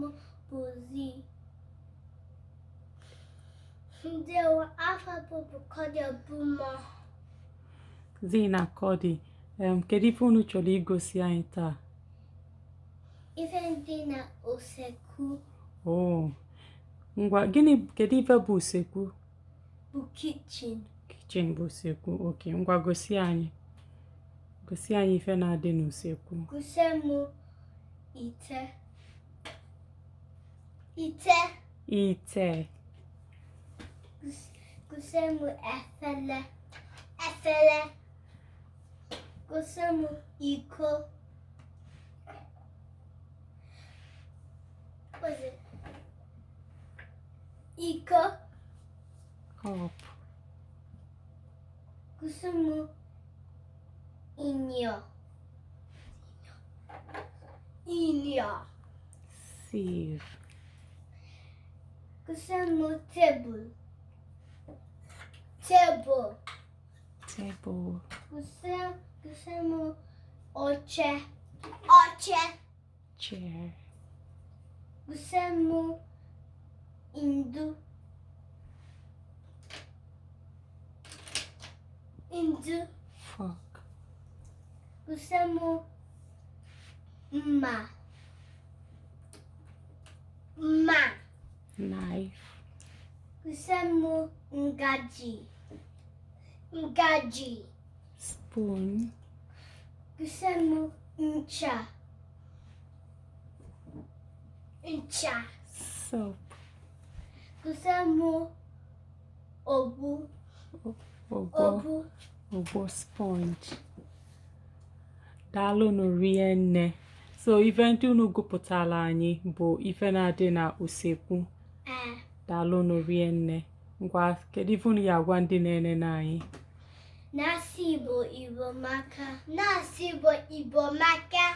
m bụ Z. Ndewo afọ bụ Cody Obuma. Z na Cody. Kedu ife unu chọrọ igosi anyị taa? Ife ndị na usekwu. Oh. Ngwa, kedu ife bụ usekwu? Bụ kitchen. Kitchen bụ usekwu. Okay, ngwa gosi anyị. Gosi anyị ife na-adị n'usekwu. Gosi m ite. Ite. Ite. Gosi m efere. Efere. Gosi m iko. What's it? Iko. Cup. Gosi m inyo. Inyo. Sieve. Gosi m table. Table. Table. Gosi m oche. Oche. Chair. Gosi m indu. Indu. Fork. Gosi m mma. Mma. Knife. Gosi m ngaji. Ngaji. Spoon. Gosi m ncha. Ncha. Soap. Gosi m ogbu. Ogbo sponge. Daalụ nụ rinne. So ife ndị unu gụpụtara anyị bụ ife na-adị na usekwu. Daalụ nụ rinne. Ngwa, kedu ife unu ya agwa ndị na-enene anyị? Nasi bụ Igbo maka. Nasi bụ Igbo maka.